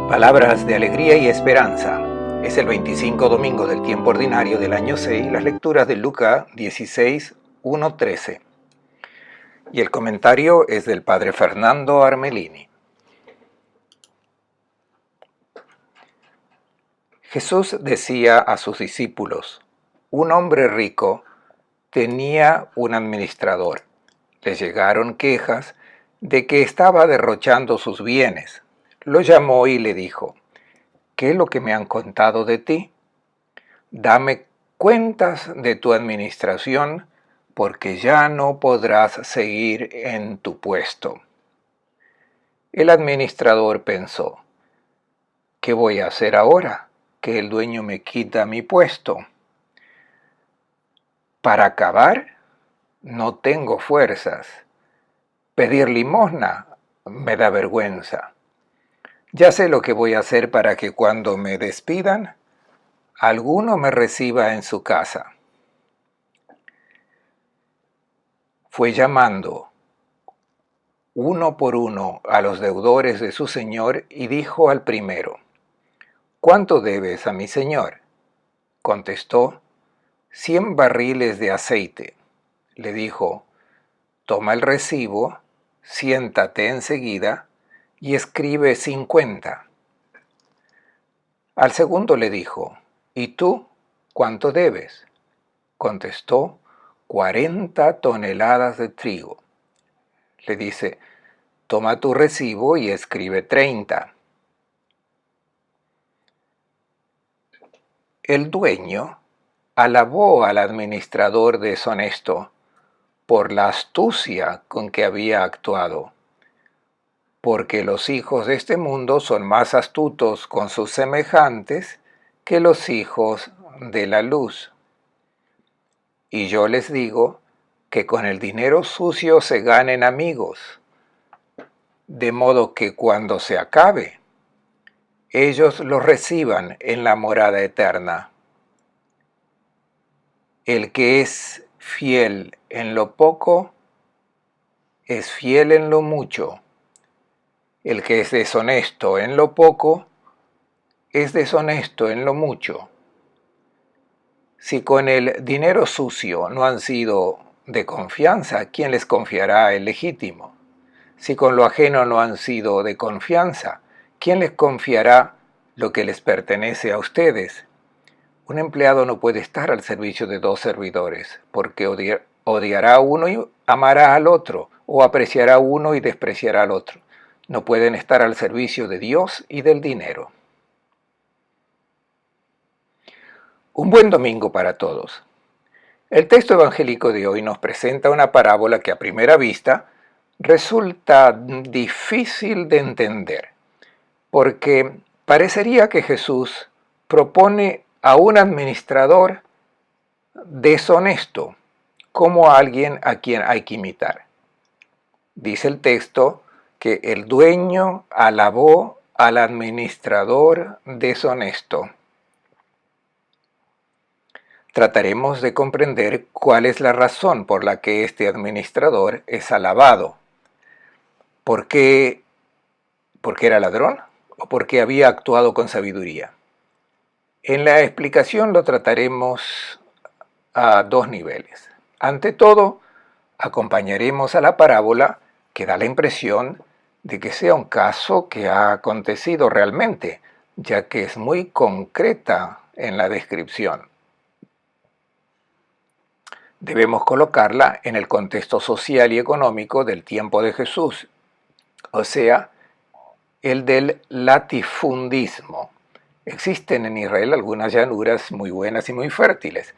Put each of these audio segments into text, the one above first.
Palabras de alegría y esperanza. Es el 25 domingo del tiempo ordinario del año C y las lecturas de Lucas 16, 1-13. Y el comentario es del padre Fernando Armelini. Jesús decía a sus discípulos: un hombre rico tenía un administrador. Le llegaron quejas de que estaba derrochando sus bienes. Lo llamó y le dijo: ¿qué es lo que me han contado de ti? Dame cuentas de tu administración, porque ya no podrás seguir en tu puesto. El administrador pensó: ¿qué voy a hacer ahora que el dueño me quita mi puesto? Para acabar, no tengo fuerzas. Pedir limosna me da vergüenza. Ya sé lo que voy a hacer para que cuando me despidan, alguno me reciba en su casa. Fue llamando uno por uno a los deudores de su señor y dijo al primero: ¿cuánto debes a mi señor? Contestó: 100 barriles de aceite. Le dijo: toma el recibo, siéntate enseguida y escribe 50. Al segundo le dijo: ¿y tú cuánto debes? Contestó: 40 toneladas de trigo. Le dice: toma tu recibo y escribe 30. El dueño alabó al administrador deshonesto por la astucia con que había actuado, porque los hijos de este mundo son más astutos con sus semejantes que los hijos de la luz. Y yo les digo que con el dinero sucio se ganen amigos, de modo que cuando se acabe, ellos los reciban en la morada eterna. El que es fiel en lo poco, es fiel en lo mucho. El que es deshonesto en lo poco, es deshonesto en lo mucho. Si con el dinero sucio no han sido de confianza, ¿quién les confiará el legítimo? Si con lo ajeno no han sido de confianza, ¿quién les confiará lo que les pertenece a ustedes? Un empleado no puede estar al servicio de dos servidores, porque odiará a uno y amará al otro, o apreciará a uno y despreciará al otro. No pueden estar al servicio de Dios y del dinero. Un buen domingo para todos. El texto evangélico de hoy nos presenta una parábola que a primera vista resulta difícil de entender, porque parecería que Jesús propone a un administrador deshonesto como a alguien a quien hay que imitar. Dice el texto que el dueño alabó al administrador deshonesto. Trataremos de comprender cuál es la razón por la que este administrador es alabado. ¿Por qué? ¿Porque era ladrón o porque había actuado con sabiduría? En la explicación lo trataremos a dos niveles. Ante todo, acompañaremos a la parábola que da la impresión de que sea un caso que ha acontecido realmente, ya que es muy concreta en la descripción. Debemos colocarla en el contexto social y económico del tiempo de Jesús, o sea, el del latifundismo. Existen en Israel algunas llanuras muy buenas y muy fértiles.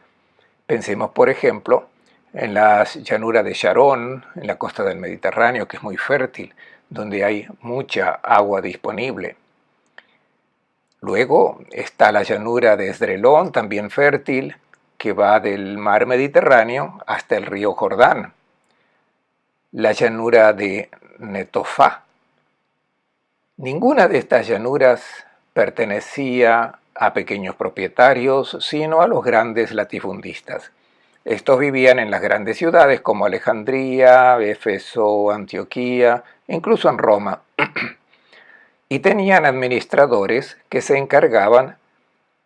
Pensemos, por ejemplo, en las llanuras de Sharon, en la costa del Mediterráneo, que es muy fértil, donde hay mucha agua disponible. Luego está la llanura de Esdrelón, también fértil, que va del mar Mediterráneo hasta el río Jordán. La llanura de Netofá. Ninguna de estas llanuras pertenecía a pequeños propietarios, sino a los grandes latifundistas. Estos vivían en las grandes ciudades como Alejandría, Éfeso, Antioquía, incluso en Roma. y tenían administradores que se encargaban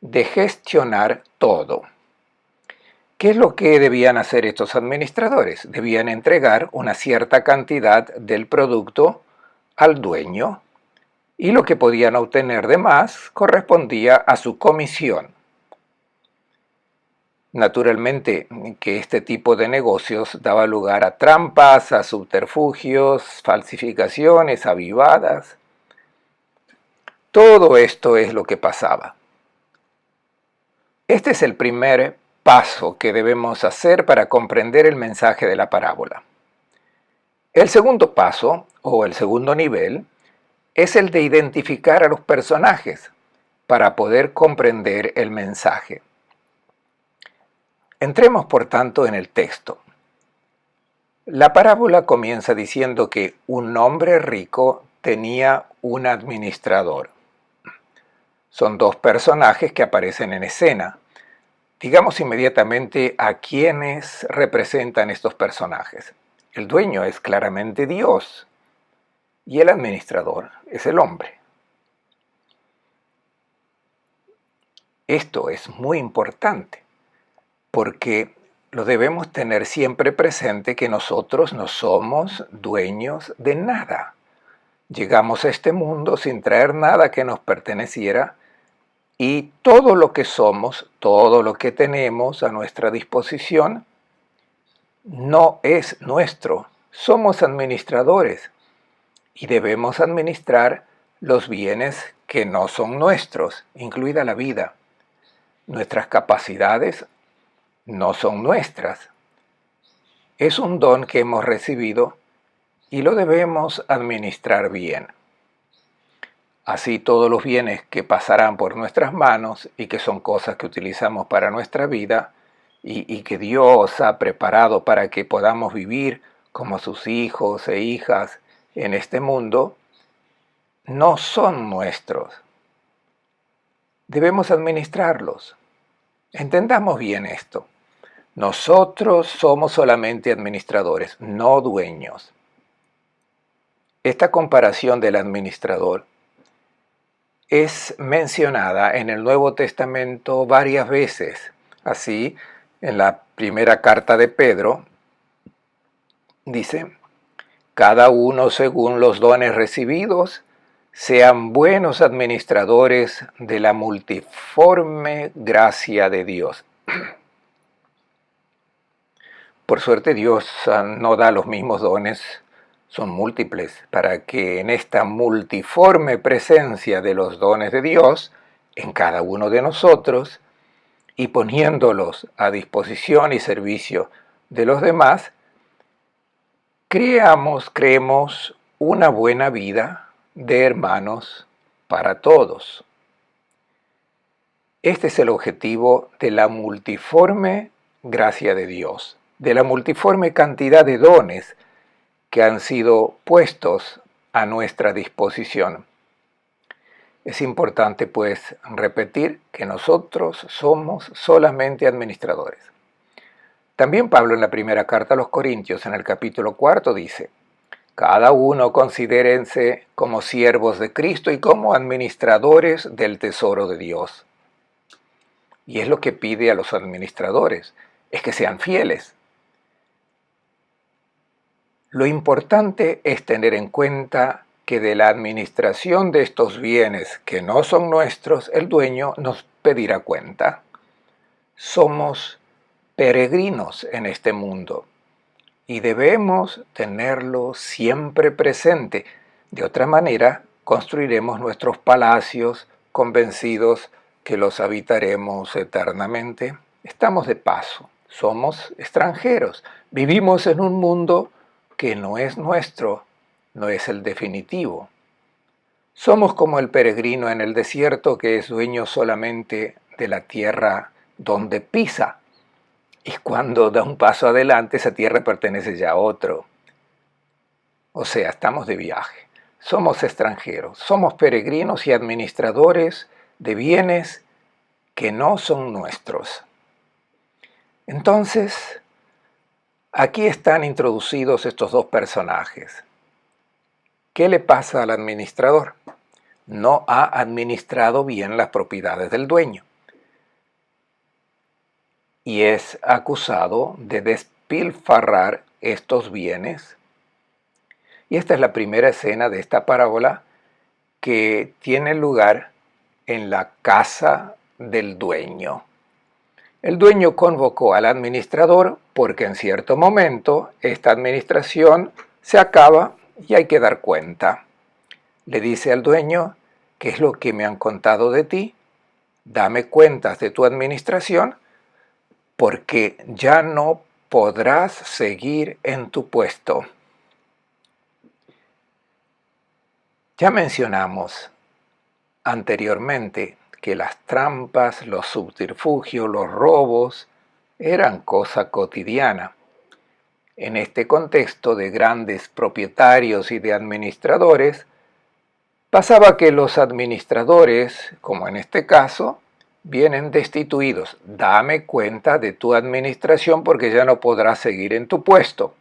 de gestionar todo. ¿Qué es lo que debían hacer estos administradores? Debían entregar una cierta cantidad del producto al dueño y lo que podían obtener de más correspondía a su comisión. Naturalmente que este tipo de negocios daba lugar a trampas, a subterfugios, falsificaciones avivadas. Todo esto es lo que pasaba. Este es el primer paso que debemos hacer para comprender el mensaje de la parábola. El segundo paso, o el segundo nivel, es el de identificar a los personajes para poder comprender el mensaje. Entremos, por tanto, en el texto. La parábola comienza diciendo que un hombre rico tenía un administrador. Son dos personajes que aparecen en escena. Digamos inmediatamente a quiénes representan estos personajes. El dueño es claramente Dios y el administrador es el hombre. Esto es muy importante porque lo debemos tener siempre presente que nosotros no somos dueños de nada. Llegamos a este mundo sin traer nada que nos perteneciera y todo lo que somos, todo lo que tenemos a nuestra disposición, no es nuestro. Somos administradores y debemos administrar los bienes que no son nuestros, incluida la vida. Nuestras capacidades no son nuestras. Es un don que hemos recibido y lo debemos administrar bien. Así todos los bienes que pasarán por nuestras manos y que son cosas que utilizamos para nuestra vida y que Dios ha preparado para que podamos vivir como sus hijos e hijas en este mundo, no son nuestros. Debemos administrarlos. Entendamos bien esto. Nosotros somos solamente administradores, no dueños. Esta comparación del administrador es mencionada en el Nuevo Testamento varias veces. Así, en la primera carta de Pedro, dice: cada uno según los dones recibidos, sean buenos administradores de la multiforme gracia de Dios. Por suerte Dios no da los mismos dones, son múltiples, para que en esta multiforme presencia de los dones de Dios, en cada uno de nosotros, y poniéndolos a disposición y servicio de los demás, creemos una buena vida de hermanos para todos. Este es el objetivo de la multiforme gracia de Dios, de la multiforme cantidad de dones que han sido puestos a nuestra disposición. Es importante, pues, repetir que nosotros somos solamente administradores. También Pablo en la primera carta a los Corintios, en el capítulo 4, dice: cada uno considérense como siervos de Cristo y como administradores del tesoro de Dios. Y es lo que pide a los administradores, es que sean fieles. Lo importante es tener en cuenta que de la administración de estos bienes que no son nuestros, el dueño nos pedirá cuenta. Somos peregrinos en este mundo y debemos tenerlo siempre presente. De otra manera, construiremos nuestros palacios convencidos que los habitaremos eternamente. Estamos de paso, somos extranjeros, vivimos en un mundo que no es nuestro, no es el definitivo. Somos como el peregrino en el desierto que es dueño solamente de la tierra donde pisa. Y cuando da un paso adelante, esa tierra pertenece ya a otro. O sea, estamos de viaje. Somos extranjeros, somos peregrinos y administradores de bienes que no son nuestros. Entonces, aquí están introducidos estos dos personajes. ¿Qué le pasa al administrador? no ha administrado bien las propiedades del dueño y es acusado de despilfarrar estos bienes. Y esta es la primera escena de esta parábola, que tiene lugar en la casa del dueño. El dueño convocó al administrador porque en cierto momento esta administración se acaba y hay que dar cuenta. Le dice al dueño: ¿qué es lo que me han contado de ti? Dame cuentas de tu administración, porque ya no podrás seguir en tu puesto. Ya mencionamos anteriormente que las trampas, los subterfugios, los robos eran cosa cotidiana. En este contexto de grandes propietarios y de administradores, pasaba que los administradores, como en este caso, vienen destituidos. Dame cuenta de tu administración porque ya no podrás seguir en tu puesto.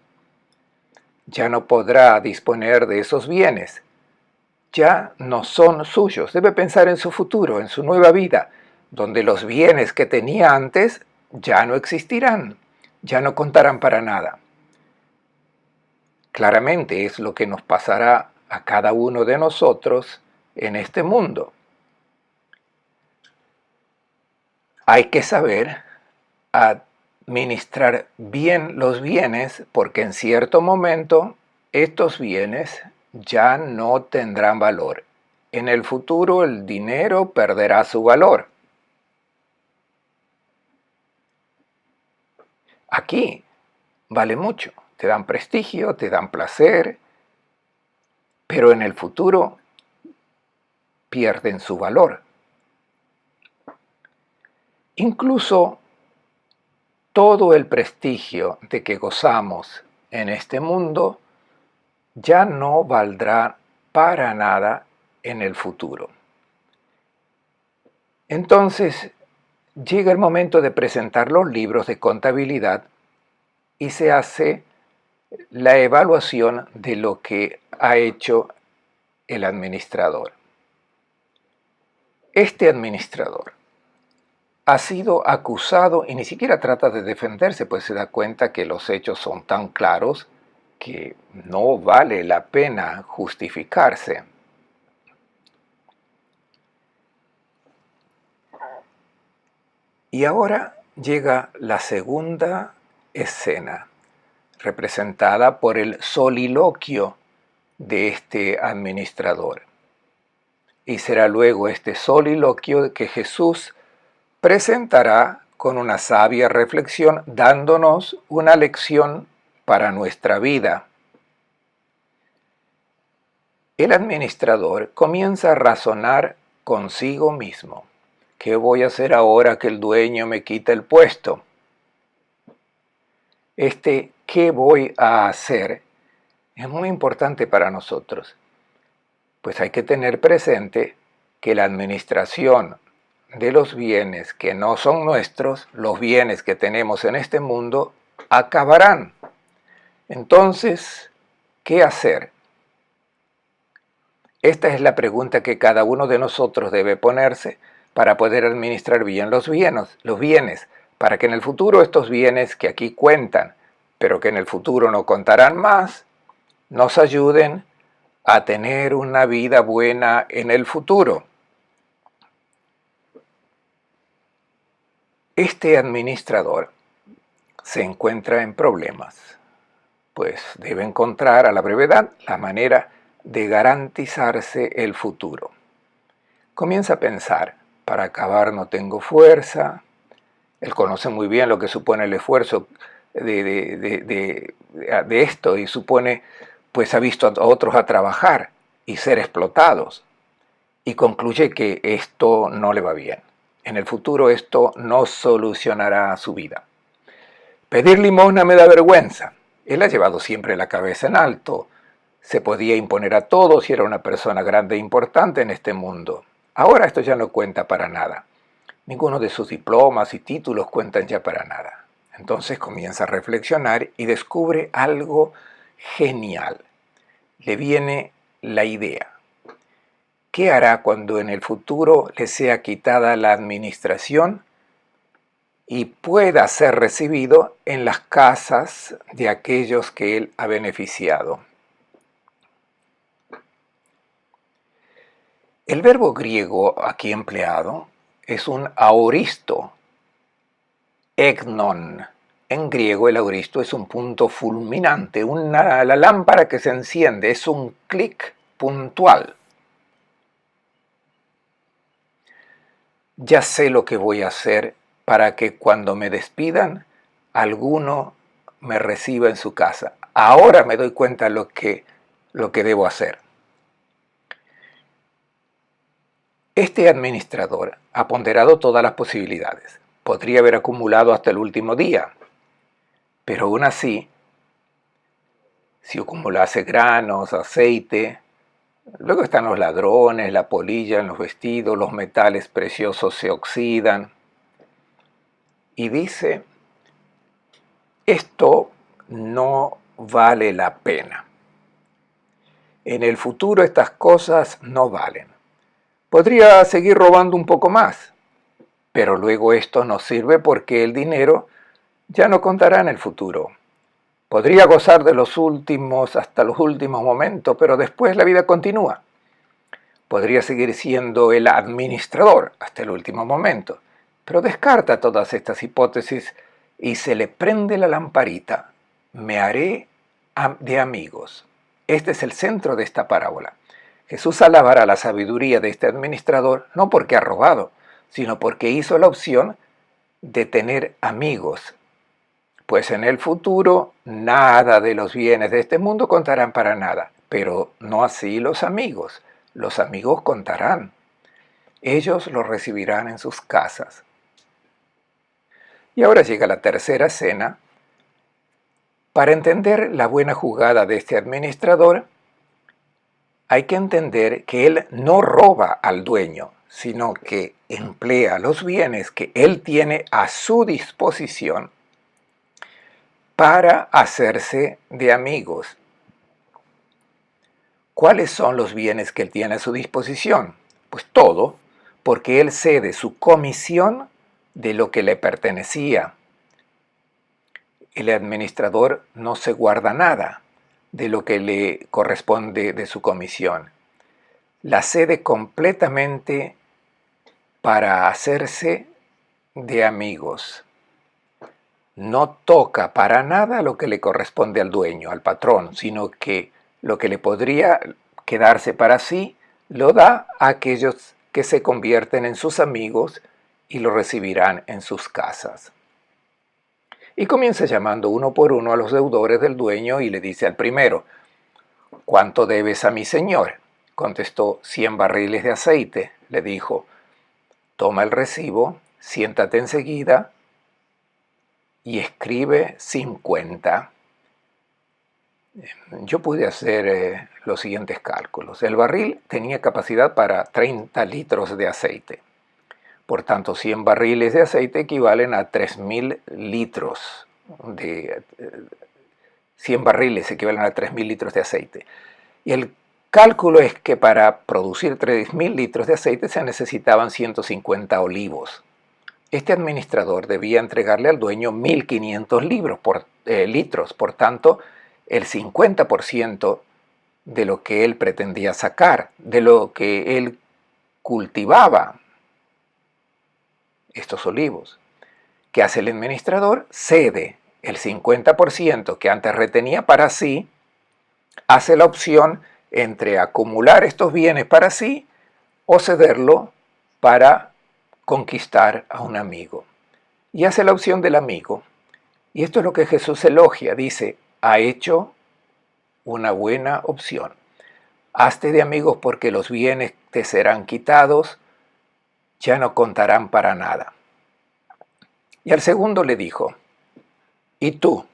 Ya no podrá disponer de esos bienes. Ya no son suyos. Debe pensar en su futuro, en su nueva vida, donde los bienes que tenía antes ya no existirán, ya no contarán para nada. Claramente es lo que nos pasará a cada uno de nosotros en este mundo. Hay que saber administrar bien los bienes, porque en cierto momento estos bienes ya no tendrán valor. En el futuro el dinero perderá su valor. Aquí vale mucho, te dan prestigio, te dan placer, pero en el futuro pierden su valor. Incluso todo el prestigio de que gozamos en este mundo ya no valdrá para nada en el futuro. Entonces llega el momento de presentar los libros de contabilidad y se hace la evaluación de lo que ha hecho el administrador. Este administrador ha sido acusado y ni siquiera trata de defenderse, pues se da cuenta que los hechos son tan claros que no vale la pena justificarse. Y ahora llega la segunda escena, representada por el soliloquio de este administrador. Y será luego este soliloquio que Jesús presentará con una sabia reflexión, dándonos una lección para nuestra vida. El administrador comienza a razonar consigo mismo. ¿Qué voy a hacer ahora que el dueño me quita el puesto? ¿Qué voy a hacer? Es muy importante para nosotros, pues hay que tener presente que la administración de los bienes que no son nuestros, los bienes que tenemos en este mundo, acabarán. Entonces, ¿qué hacer? Esta es la pregunta que cada uno de nosotros debe ponerse para poder administrar bien los bienes, para que en el futuro estos bienes que aquí cuentan, pero que en el futuro no contarán más, nos ayuden a tener una vida buena en el futuro. Este administrador se encuentra en problemas, pues debe encontrar a la brevedad la manera de garantizarse el futuro. Comienza a pensar: para acabar no tengo fuerza. Él conoce muy bien lo que supone el esfuerzo de esto y supone, pues ha visto a otros a trabajar y ser explotados, y concluye que esto no le va bien. En el futuro esto no solucionará su vida. Pedir limosna me da vergüenza. Él ha llevado siempre la cabeza en alto. Se podía imponer a todos y era una persona grande e importante en este mundo. Ahora esto ya no cuenta para nada. Ninguno de sus diplomas y títulos cuentan ya para nada. Entonces comienza a reflexionar y descubre algo genial. Le viene la idea. ¿qué hará cuando en el futuro le sea quitada la administración y pueda ser recibido en las casas de aquellos que él ha beneficiado? El verbo griego aquí empleado es un aoristo, egnon. En griego el aoristo es un punto fulminante, la lámpara que se enciende, es un clic puntual. Ya sé lo que voy a hacer para que cuando me despidan, alguno me reciba en su casa. Ahora me doy cuenta lo que debo hacer. Este administrador ha ponderado todas las posibilidades. Podría haber acumulado hasta el último día, pero aún así, si acumulase granos, aceite, luego están los ladrones, la polilla en los vestidos, los metales preciosos se oxidan. Y dice, esto no vale la pena. En el futuro estas cosas no valen. Podría seguir robando un poco más, pero luego esto no sirve porque el dinero ya no contará en el futuro. Podría gozar de los últimos hasta los últimos momentos, pero después la vida continúa. Podría seguir siendo el administrador hasta el último momento, pero descarta todas estas hipótesis y se le prende la lamparita. Me haré de amigos. Este es el centro de esta parábola. Jesús alabará la sabiduría de este administrador no porque ha robado, sino porque hizo la opción de tener amigos. Pues en el futuro nada de los bienes de este mundo contarán para nada, pero no así los amigos. Los amigos contarán. Ellos los recibirán en sus casas. Y ahora llega la tercera escena. Para entender la buena jugada de este administrador, hay que entender que él no roba al dueño, sino que emplea los bienes que él tiene a su disposición para hacerse de amigos. ¿Cuáles son los bienes que él tiene a su disposición? Pues todo, porque él cede su comisión de lo que le pertenecía. El administrador no se guarda nada de lo que le corresponde de su comisión. La cede completamente para hacerse de amigos. No toca para nada lo que le corresponde al dueño, al patrón, sino que lo que le podría quedarse para sí, lo da a aquellos que se convierten en sus amigos y lo recibirán en sus casas. Y comienza llamando uno por uno a los deudores del dueño y le dice al primero, ¿cuánto debes a mi señor? Contestó, 100 barriles de aceite. Le dijo, toma el recibo, siéntate enseguida y escribe 50. Yo pude hacer los siguientes cálculos. El barril tenía capacidad para 30 litros de aceite. Por tanto, 100 barriles de aceite equivalen a 3.000 litros de... 100 barriles equivalen a 3.000 litros de aceite. Y el cálculo es que para producir 3.000 litros de aceite se necesitaban 150 olivos. Este administrador debía entregarle al dueño 1.500 litros. Por tanto, el 50% de lo que él pretendía sacar, de lo que él cultivaba, estos olivos. ¿Qué hace el administrador? Cede el 50% que antes retenía para sí, hace la opción entre acumular estos bienes para sí o cederlo para conquistar a un amigo. Y hace la opción del amigo. Y esto es lo que Jesús elogia, dice, ha hecho una buena opción. Hazte de amigos porque los bienes te serán quitados, ya no contarán para nada. Y al segundo le dijo, ¿y tú?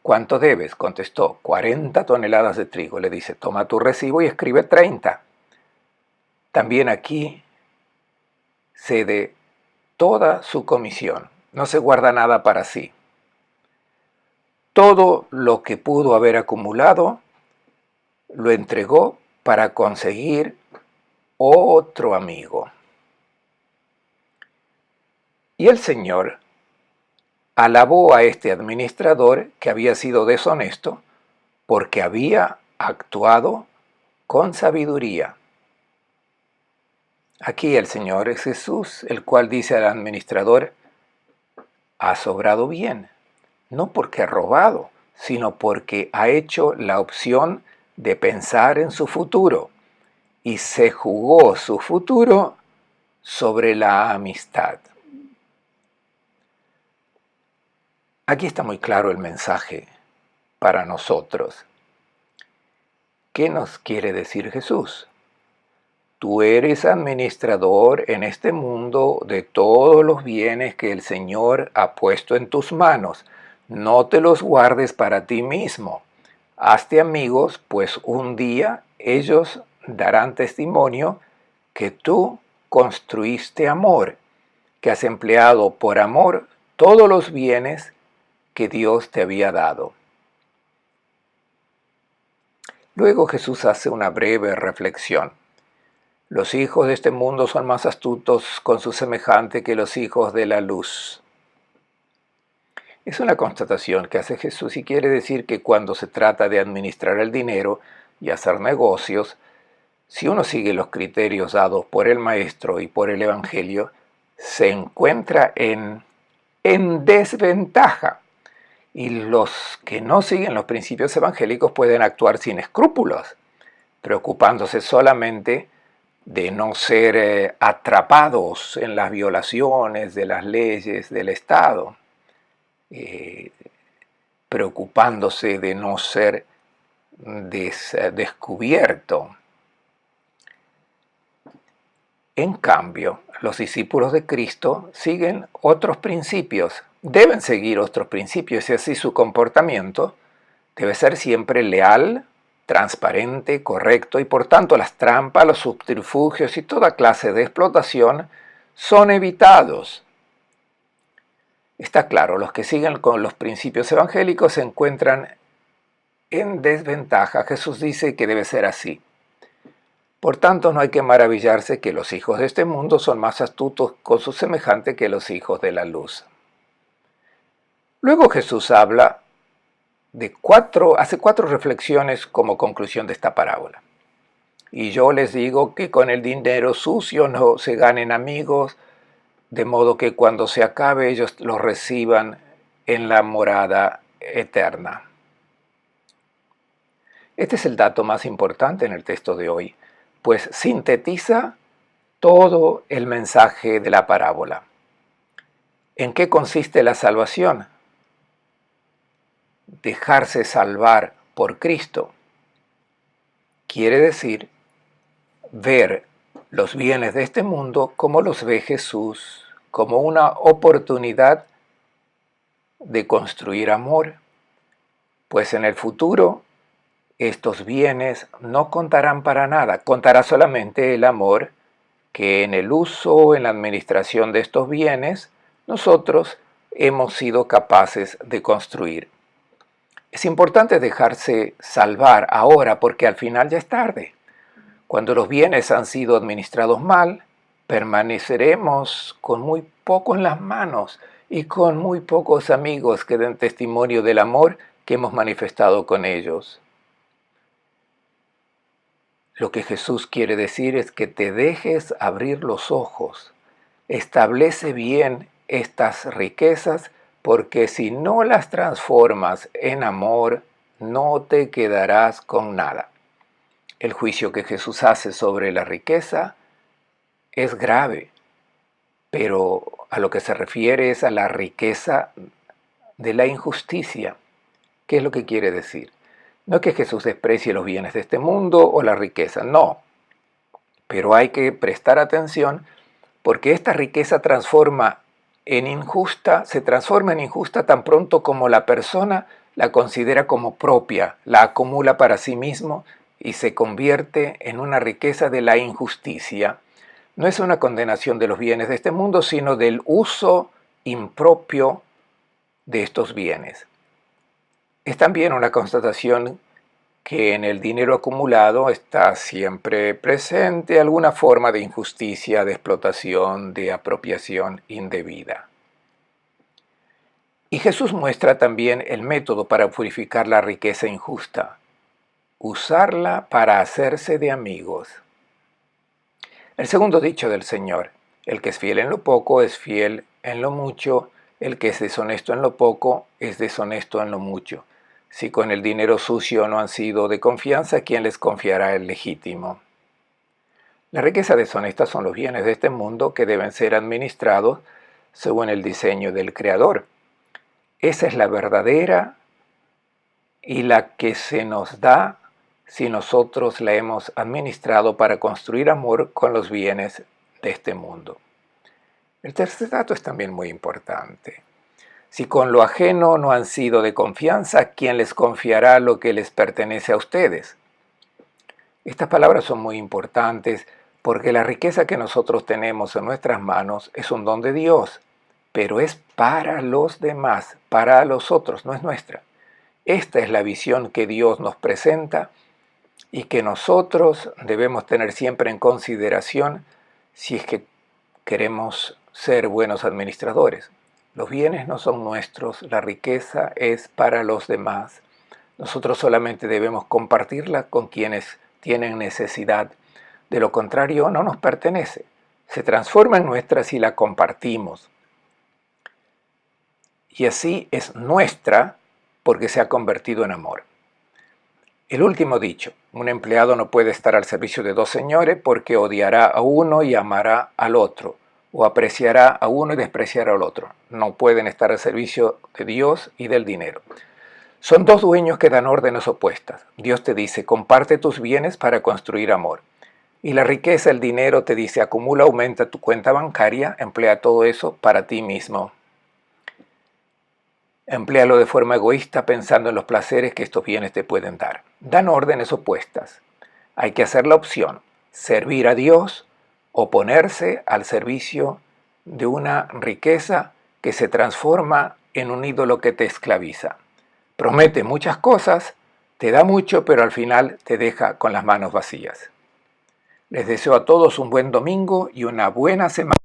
¿Cuánto debes? Contestó, 40 toneladas de trigo. Le dice, toma tu recibo y escribe 30. También aquí cede toda su comisión, no se guarda nada para sí. Todo lo que pudo haber acumulado lo entregó para conseguir otro amigo. Y el Señor alabó a este administrador que había sido deshonesto porque había actuado con sabiduría. Aquí el Señor es Jesús, el cual dice al administrador: has obrado bien, no porque ha robado, sino porque ha hecho la opción de pensar en su futuro y se jugó su futuro sobre la amistad. Aquí está muy claro el mensaje para nosotros. ¿Qué nos quiere decir Jesús? Tú eres administrador en este mundo de todos los bienes que el Señor ha puesto en tus manos. No te los guardes para ti mismo. Hazte amigos, pues un día ellos darán testimonio que tú construiste amor, que has empleado por amor todos los bienes que Dios te había dado. Luego Jesús hace una breve reflexión. Los hijos de este mundo son más astutos con su semejante que los hijos de la luz. Es una constatación que hace Jesús y quiere decir que cuando se trata de administrar el dinero y hacer negocios, si uno sigue los criterios dados por el Maestro y por el Evangelio, se encuentra en desventaja. Y los que no siguen los principios evangélicos pueden actuar sin escrúpulos, preocupándose solamente de no ser atrapados en las violaciones de las leyes del Estado, preocupándose de no ser descubierto. En cambio, los discípulos de Cristo siguen otros principios, deben seguir otros principios y así su comportamiento debe ser siempre leal, transparente, correcto y por tanto las trampas, los subterfugios y toda clase de explotación son evitados. Está claro, los que siguen con los principios evangélicos se encuentran en desventaja. Jesús dice que debe ser así. Por tanto, no hay que maravillarse que los hijos de este mundo son más astutos con su semejante que los hijos de la luz. Luego Jesús habla hace cuatro reflexiones como conclusión de esta parábola. Y yo les digo que con el dinero sucio no se ganen amigos, de modo que cuando se acabe ellos los reciban en la morada eterna. Este es el dato más importante en el texto de hoy, pues sintetiza todo el mensaje de la parábola. ¿En qué consiste la salvación? Dejarse salvar por Cristo. Quiere decir ver los bienes de este mundo como los ve Jesús, como una oportunidad de construir amor, pues en el futuro estos bienes no contarán para nada, contará solamente el amor que en el uso, en la administración de estos bienes, nosotros hemos sido capaces de construir. Es importante dejarse salvar ahora porque al final ya es tarde. Cuando los bienes han sido administrados mal, permaneceremos con muy poco en las manos y con muy pocos amigos que den testimonio del amor que hemos manifestado con ellos. Lo que Jesús quiere decir es que te dejes abrir los ojos, establece bien estas riquezas, porque si no las transformas en amor, no te quedarás con nada. El juicio que Jesús hace sobre la riqueza es grave, pero a lo que se refiere es a la riqueza de la injusticia. ¿Qué es lo que quiere decir? No es que Jesús desprecie los bienes de este mundo o la riqueza, no. Pero hay que prestar atención porque esta riqueza se transforma en injusta tan pronto como la persona la considera como propia, la acumula para sí mismo y se convierte en una riqueza de la injusticia. No es una condenación de los bienes de este mundo, sino del uso impropio de estos bienes. Es también una constatación que en el dinero acumulado está siempre presente alguna forma de injusticia, de explotación, de apropiación indebida. Y Jesús muestra también el método para purificar la riqueza injusta: usarla para hacerse de amigos. El segundo dicho del Señor: el que es fiel en lo poco es fiel en lo mucho, el que es deshonesto en lo poco es deshonesto en lo mucho. Si con el dinero sucio no han sido de confianza, ¿quién les confiará el legítimo? La riqueza deshonesta son los bienes de este mundo que deben ser administrados según el diseño del Creador. Esa es la verdadera y la que se nos da si nosotros la hemos administrado para construir amor con los bienes de este mundo. El tercer dato es también muy importante. Si con lo ajeno no han sido de confianza, ¿quién les confiará lo que les pertenece a ustedes? Estas palabras son muy importantes porque la riqueza que nosotros tenemos en nuestras manos es un don de Dios, pero es para los demás, para los otros, no es nuestra. Esta es la visión que Dios nos presenta y que nosotros debemos tener siempre en consideración si es que queremos ser buenos administradores. Los bienes no son nuestros, la riqueza es para los demás. Nosotros solamente debemos compartirla con quienes tienen necesidad. De lo contrario, no nos pertenece. Se transforma en nuestra si la compartimos. Y así es nuestra porque se ha convertido en amor. El último dicho: un empleado no puede estar al servicio de dos señores porque odiará a uno y amará al otro, o apreciará a uno y despreciará al otro. No pueden estar al servicio de Dios y del dinero. Son dos dueños que dan órdenes opuestas. Dios te dice: comparte tus bienes para construir amor. Y la riqueza, el dinero, te dice: acumula, aumenta tu cuenta bancaria, emplea todo eso para ti mismo. Empléalo de forma egoísta pensando en los placeres que estos bienes te pueden dar. Dan órdenes opuestas. Hay que hacer la opción: servir a Dios o ponerse al servicio de una riqueza que se transforma en un ídolo que te esclaviza. Promete muchas cosas, te da mucho, pero al final te deja con las manos vacías. Les deseo a todos un buen domingo y una buena semana.